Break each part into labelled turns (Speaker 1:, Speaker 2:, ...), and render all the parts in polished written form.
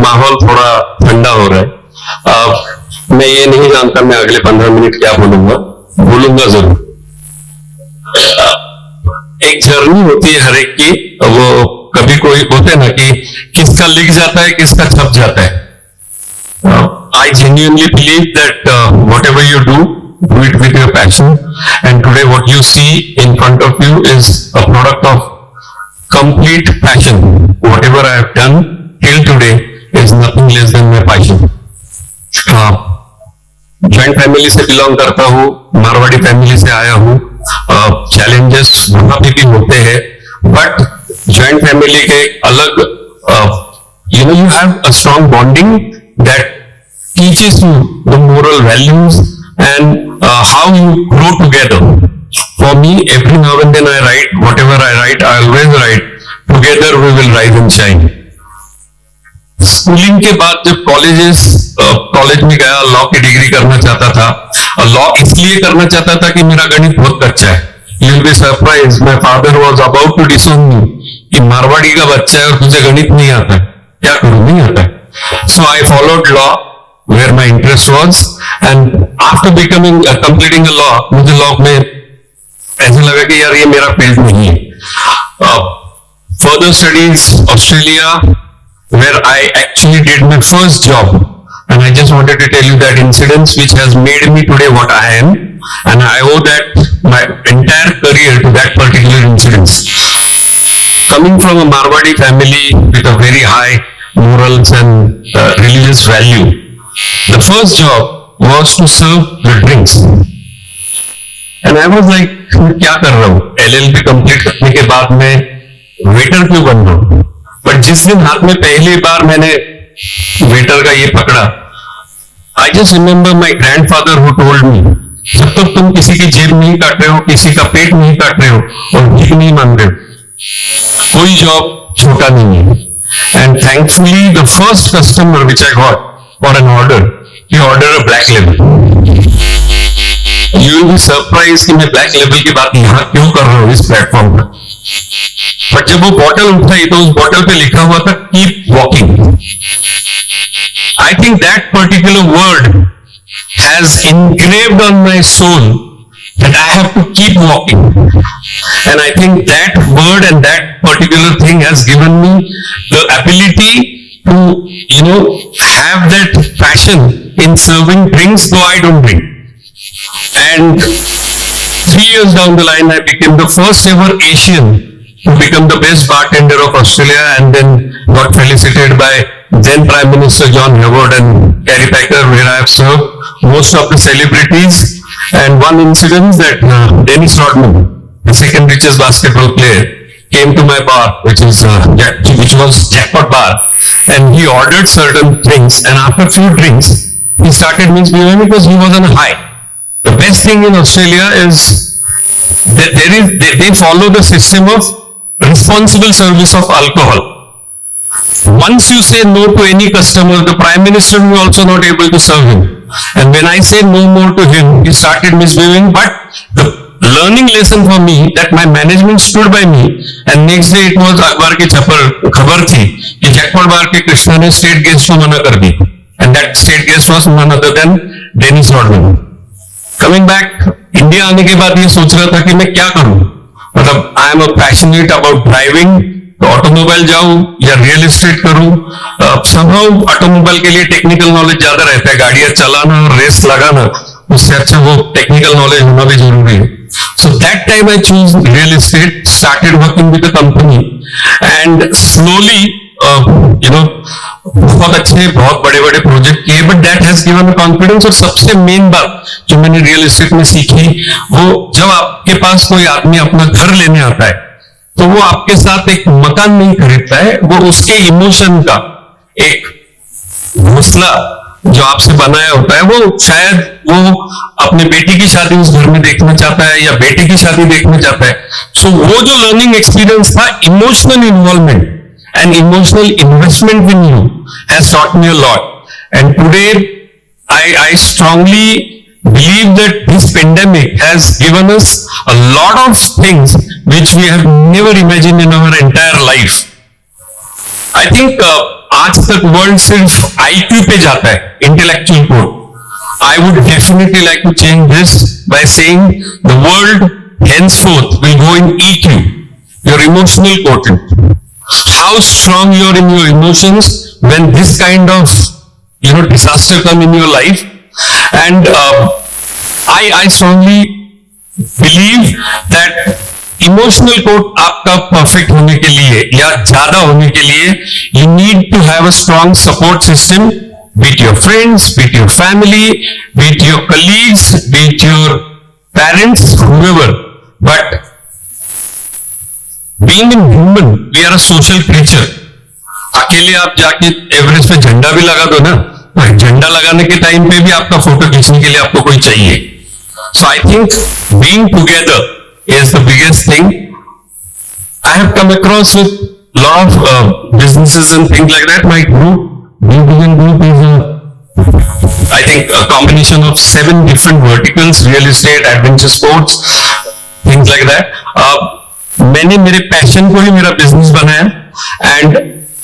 Speaker 1: माहौल थोड़ा ठंडा हो रहा है। मैं ये नहीं जानता मैं अगले 15 मिनट क्या बोलूंगा जरूर। एक जर्नी होती है हर एक की, वो कभी कोई होते ना कि किसका लिख जाता है किसका छप जाता है। I genuinely believe that whatever you do it with your passion, and today what you see in front of you is a product of complete passion. Whatever I have done till today is nothing less than my passion. Joint family से belong करता हूँ, Marwari family से आया हूँ। Challenges वहां पे भी होते हैं, बट जॉइंट फैमिली के अलग you have a strong bonding that teaches you the moral values and how you grow together. For me, every now and then I write, whatever I write, I always write, together we will rise and shine. Schooling के बाद जब college में गया, law की degree करना चाहता था। Law इसलिए करना चाहता था कि मेरा गणित बहुत कच्चा है। You will be surprised, my father was about to disown me कि मारवाड़ी का बच्चा है और तुझे गणित नहीं आता है, क्या करूं, नहीं आता है। So I followed law where my interest was, and after completing a law, मुझे लॉ में ऐसा लगा कि यार ये मेरा फील्ड नहीं है। Further studies Australia, where I actually did my first job, and I just wanted to tell you that incidents which has made me today what I am, and I owe that my entire career to that particular incidents. Coming from a Marwadi family with a very high morals and religious value, the first job was to serve the drinks, and I was like, क्या कर रहा हूँ, LLB complete करने के बाद मैं waiter क्यों बन रहा हूँ। बट जिस दिन हाथ में पहली बार मैंने वेटर का ये पकड़ा, I just remember my grandfather who told me, जब तक तुम किसी की जेब नहीं काट रहे हो, किसी का पेट नहीं काट रहे हो और भीख नहीं मांग रहे हो, कोई जॉब छोटा नहीं है। And thankfully the first customer which I got for an order, he order a black label. You will be surprise कि मैं ब्लैक लेबल की बात यहां क्यों कर रहा हूं इस प्लेटफॉर्म पर। बट जब वो बॉटल उठाई तो उस बॉटल पे लिखा हुआ था keep walking. I think that particular word has engraved on my soul that I have to keep walking, and I think that word and that particular thing has given me the ability to have that passion in serving drinks, though I don't drink. And 3 years down the line I became the first ever Asian to become the best bartender of Australia, and then got felicitated by then Prime Minister John Howard and Gary Packer, where I have served most of the celebrities. And one incident that Dennis Rodman, the second richest basketball player, came to my bar, which was Jackpot Bar, and he ordered certain drinks, and after few drinks he started misbehaving because he was on a high. The best thing in Australia is that they follow the system of responsible service of alcohol. Once you say no to any customer, the Prime Minister will also not able to serve him. And when I say no more to him, he started misbehaving. But the learning lesson for me that my management stood by me, and next day it was अखबार की खबर थी कि jackpot बार के कृष्णा ने state guest को मना कर दी, and that state guest was none other than Dennis Rodman. Coming back, India आने के बाद ये सोच रहा था कि मैं क्या करूं, मतलब I am passionate about driving, तो ऑटोमोबाइल जाऊं या रियल एस्टेट करूं। समहाउ ऑटोमोबाइल के लिए टेक्निकल नॉलेज ज्यादा रहता है, गाड़ियां चलाना और रेस लगाना, उससे अच्छा वो टेक्निकल नॉलेज होना भी जरूरी है। So that time I choose real estate, started working with the company, and slowly बहुत अच्छे बहुत बड़े बड़े प्रोजेक्ट किए, but that has given confidence. और सबसे मेन बात जो मैंने रियल एस्टेट में सीखी, वो जब आपके पास कोई आदमी अपना घर लेने आता है तो वो आपके साथ एक मकान नहीं खरीदता है, वो उसके इमोशन का एक घोंसला जो आपसे बनाया होता है, वो शायद वो अपने बेटी की शादी उस घर में देखना चाहता है या बेटे की शादी देखना चाहता है। सो वो जो लर्निंग एक्सपीरियंस था, emotional involvement and emotional investment in you has taught me a lot. And today I strongly believe that this pandemic has given us a lot of things which we have never imagined in our entire life. I I think आज तक world सिर्फ IQ पे जाता है, intellectual code. I would definitely like to change this by saying the world henceforth will go in EQ, your emotional quotient. How strong you are in your emotions when this kind of disaster come in your life. And I strongly believe that emotional quote आपका perfect होने के लिए या ज्यादा होने के लिए you need to have a strong support system, be it your friends, be it your family, be it your colleagues, be it your parents, whoever. But being a human, we are a social creature. अकेले आप जाके Everest पे झंडा भी लगा दो ना, तो झंडा लगाने के टाइम पे भी आपका फोटो खींचने के लिए आपको कोई चाहिए. So I think being together is the biggest thing. I have come across with lot of businesses and things like that. My group, New Vision Group, is I think a combination of 7 different verticals: real estate, adventure sports, things like that. मैंने मेरे passion को ही मेरा business बनाया, and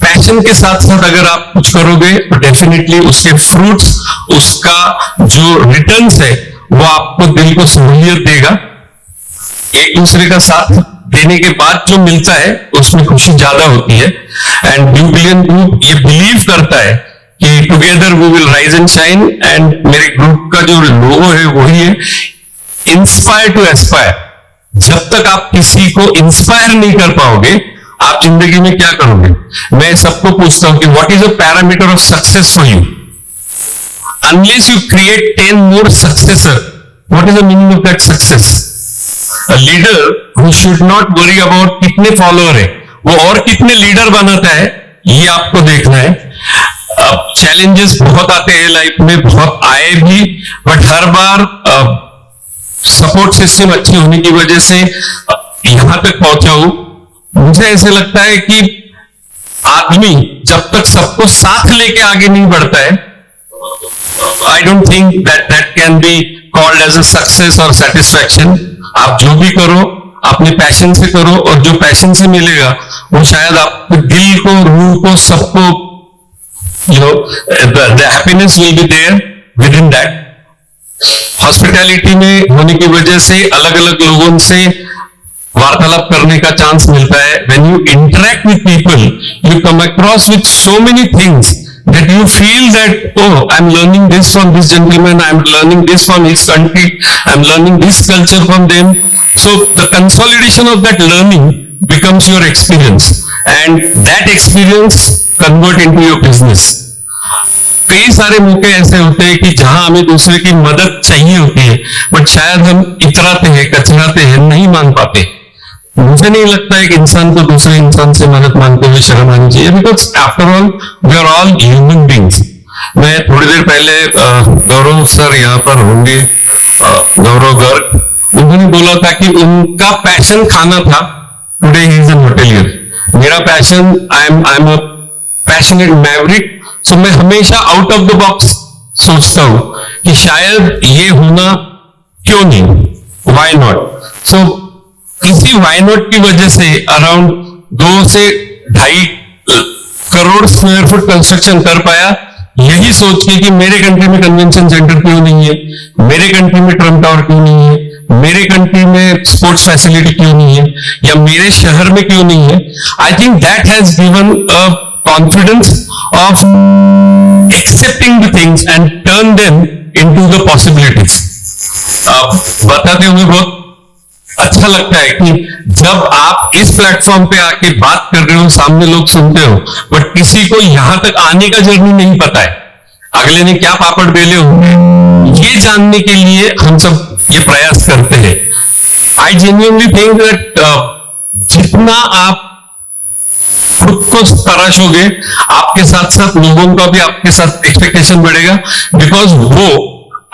Speaker 1: passion के साथ साथ अगर आप कुछ करोगे तो डेफिनेटली उसके फ्रूट्स, उसका जो रिटर्न्स है वो आपको दिल को सहूलियत देगा. एक दूसरे का साथ देने के बाद जो मिलता है उसमें खुशी ज्यादा होती है. एंड न्यू बिलियन ग्रुप ये बिलीव करता है कि together we will rise and shine. And मेरे ग्रुप का जो लोगो है वही है, इंस्पायर टू एस्पायर. जब तक आप किसी को इंस्पायर नहीं कर पाओगे, आप जिंदगी में क्या करोगे? मैं सबको पूछता हूं कि what is a parameter of success for you? Unless you create 10 more successor, what is the meaning of that success? A leader who should not worry about कितने फॉलोअर है, वो और कितने लीडर बनाता है, ये आपको देखना है. चैलेंजेस बहुत आते हैं लाइफ में, बहुत आए भी, but her bar support system अच्छी होने की वजह से यहां तक पहुंचा हूं. मुझे ऐसे लगता है कि आदमी जब तक सबको साथ लेके आगे नहीं बढ़ता है, I don't think that can be called as a success और सेटिस्फैक्शन. आप जो भी करो अपने पैशन से करो, और जो पैशन से मिलेगा वो शायद आपके दिल को, रूह को, सबको the happiness will be there within that. Hospitality में होने की वजह से अलग अलग लोगों से वार्तालाप करने का चांस मिलता है. when you interact with people, you come across with so many things that you feel that, oh, I'm learning this from this gentleman, I'm learning this from his country, I'm learning this culture from them. So the consolidation of that learning becomes your experience, and that experience convert into your business. कई सारे मौके ऐसे होते हैं कि जहां हमें दूसरे की मदद चाहिए होती है, बट शायद हम इतराते हैं, कचराते हैं, नहीं मांग पाते. मुझे नहीं लगता है कि इंसान को दूसरे इंसान से मदद मांगते हुए शर्म आनी चाहिए, because after all we are all human beings. मैं थोड़ी देर पहले गौरव सर यहाँ पर होंगे, गौरव गर्ग, उन्होंने बोला था कि उनका पैशन खाना था. Today he is an hotelier. मेरा passion, I am a passionate maverick. So मैं हमेशा आउट ऑफ द बॉक्स सोचता हूं कि शायद ये होना क्यों नहीं, व्हाई नॉट. सो इसी व्हाई नॉट की वजह से अराउंड 2 से 2.5 करोड़ स्क्वायर फुट कंस्ट्रक्शन कर पाया, यही सोच के कि मेरे कंट्री में कन्वेंशन सेंटर क्यों नहीं है, मेरे कंट्री में ट्रम्प टावर क्यों नहीं है, मेरे कंट्री में स्पोर्ट्स फैसिलिटी क्यों नहीं है, या मेरे शहर में क्यों नहीं है. I think that has given a confidence of accepting the things and turn them into the possibilities. बताते हुए बहुत अच्छा लगता है कि जब आप इस प्लेटफॉर्म पे आके बात कर रहे हो, सामने लोग सुनते हो, बट किसी को यहां तक आने का जर्नी नहीं पता है, अगले ने क्या पापड़ बेले होंगे, ये जानने के लिए हम सब ये प्रयास करते हैं. आई जेन्युइनली थिंक दैट जितना आप खुद को तराशोगे, आपके साथ साथ लोगों का भी आपके साथ एक्सपेक्टेशन बढ़ेगा, बिकॉज वो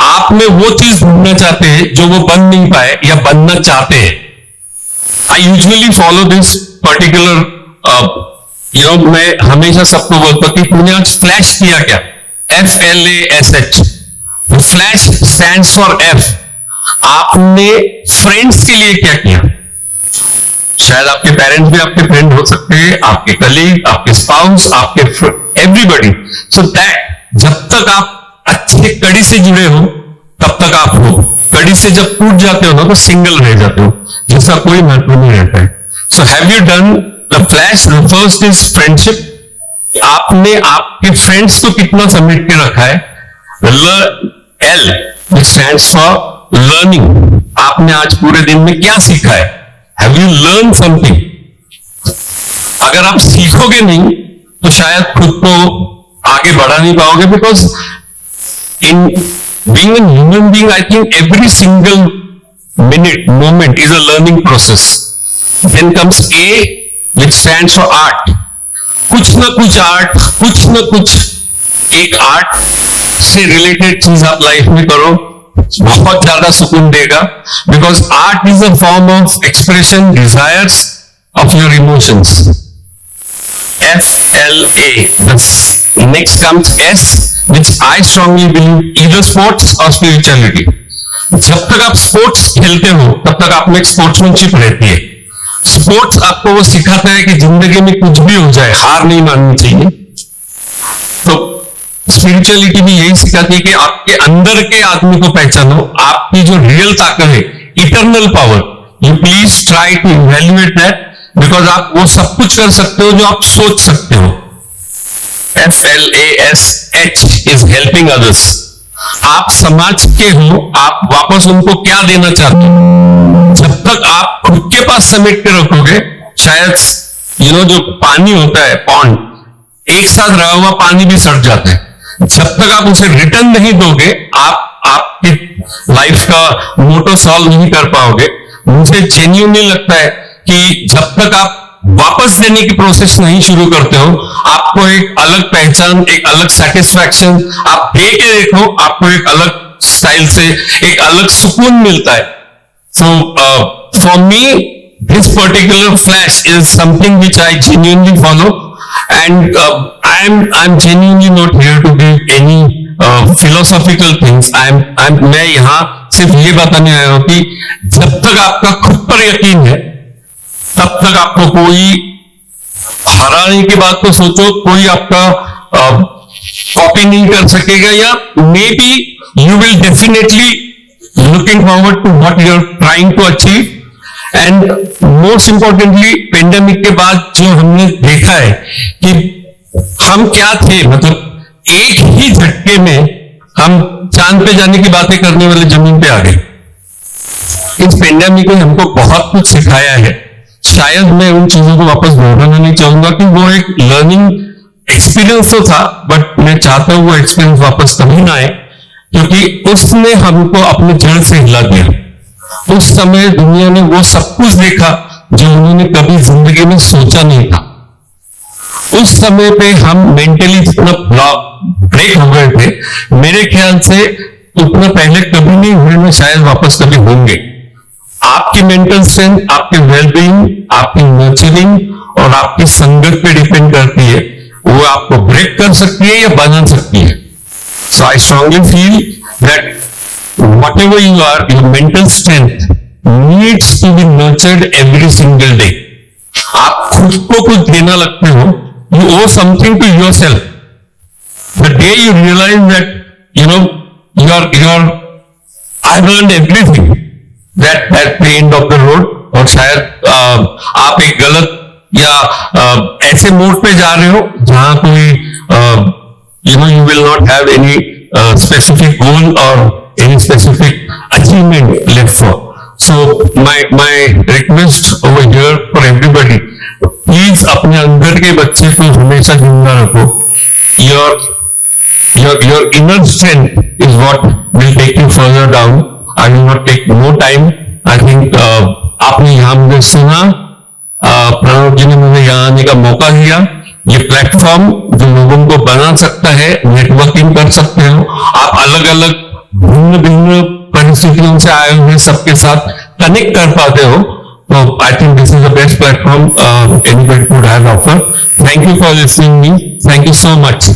Speaker 1: आप में वो चीज ढूंढना चाहते हैं जो वो बन नहीं पाए या बनना चाहते हैं. I usually follow this particular, मैं हमेशा सबको बोलता हूं कि तूने आज फ्लैश किया क्या? FLASH. Flash stands for F. आपने फ्रेंड्स के लिए क्या किया? शायद आपके पेरेंट्स भी आपके फ्रेंड हो सकते हैं, आपके कलीग, आपके स्पाउस, आपके एवरीबॉडी। सो दैट जब तक आप अच्छे कड़ी से जुड़े हो तब तक आप हो, कड़ी से जब टूट जाते हो ना तो सिंगल रह जाते हो, जिसका कोई महत्व नहीं रहता है। So have you done the flash refers this friendship? आपने आपके फ्रेंड्स को कितना समेट के रखा है? L which stands for learning। आपने आज पूरे दिन में क्या सीखा है? Have you learned something? अगर आप सीखोगे नहीं तो शायद खुद को आगे बढ़ा नहीं पाओगे, because in being a human being, I think every single moment is a learning process. Then comes A, which stands for art. कुछ ना कुछ आर्ट, कुछ ना कुछ एक आर्ट से रिलेटेड चीज आप लाइफ में करो, बहुत ज्यादा सुकून देगा, because art is a form of expression desires of your emotions. FLA. Next comes S, which I strongly believe either sports or spirituality. जब तक आप स्पोर्ट्स खेलते हो तब तक आप में एक स्पोर्ट्समैनशिप रहती है। स्पोर्ट्स आपको वो सिखाता है कि जिंदगी में कुछ भी हो जाए हार नहीं माननी चाहिए। तो स्पिरिचुअलिटी भी यही सिखाती है कि आपके अंदर के आदमी को पहचानो, आपकी जो रियल ताकत है, eternal power, you please try to evaluate that, because आप वो सब कुछ कर सकते हो जो आप सोच सकते हो। FLASH is helping others। आप समाज के हो, आप वापस उनको क्या देना चाहते हो? जब तक आप खुद के पास समेट के रखोगे, शायद जो पानी होता है पॉन्ड, एक साथ रहा हुआ पानी भी सड़ जाता है। जब तक आप उसे रिटर्न नहीं दोगे, आप आपकी लाइफ का मोटो सॉल्व नहीं कर पाओगे। मुझे जेन्युइनली लगता है कि जब तक आप वापस देने की प्रोसेस नहीं शुरू करते हो, आपको एक अलग पहचान, एक अलग सेटिस्फैक्शन, आप दे के देखो, आपको एक अलग स्टाइल से एक अलग सुकून मिलता है। So for me this particular flash is something which I genuinely follow, and I'm genuinely not here to give any philosophical things। मैं यहां सिर्फ ये बताने आया हूं कि जब तक आपका खुद पर यकीन है तब तक आपको कोई हराने की बात तो सोचो, कोई आपका कॉपी नहीं कर सकेगा, या maybe you will definitely looking forward to what you are trying to achieve. And most importantly pandemic के बाद जो हमने देखा है कि हम क्या थे, मतलब एक ही झटके में हम चांद पे जाने की बातें करने वाले जमीन पे आ गए। इस पेंडेमिक ने हमको बहुत कुछ सिखाया है। शायद मैं उन चीजों को वापस दोहराना नहीं चाहूंगा कि वो एक लर्निंग एक्सपीरियंस तो था, बट मैं चाहता हूं वो एक्सपीरियंस वापस कभी ना आए, क्योंकि उसने हमको अपने जड़ से हिला दिया। उस समय दुनिया ने वो सब कुछ देखा जो उन्होंने कभी जिंदगी में सोचा नहीं था। उस समय पे हम मेंटली जितना ब्रेक हो गए थे, मेरे ख्याल से उतना पहले कभी नहीं हुए, में शायद वापस कभी होंगे। आपकी मेंटल स्ट्रेंथ, आपकी वेलबीइंग, आपकी नर्चरिंग और आपकी संगत पे डिपेंड करती है, वो आपको ब्रेक कर सकती है या बना सकती है। So I strongly feel that whatever you are, your mental strength needs to be nurtured every single day। आप खुद को कुछ देना लगते हो, you owe something to yourself। The day you realize that you're I've learned everything, that the end of the road। और शायद आप एक गलत या ऐसे मोड पे जा रहे हो जहां कोई you will not have any specific goal or any specific achievement left for। So my request over here for everybody, please अपने अंदर के बच्चे को हमेशा जिंदा रखो। Your inner strength is what will take you further down। I will not take more time। I think आपने यहाँ मुझे सुना, प्रणव जी ने मुझे यहाँ आने का मौका दिया। ये प्लेटफॉर्म जो लोगों को बना सकता है, नेटवर्किंग कर सकते हो, आप अलग अलग भिन्न भिन्न परिस्थितियों से आए हुए सबके साथ कनेक्ट कर पाते हो। तो I think this is the best platform anybody could have offer. Thank you for listening me. Thank you so much.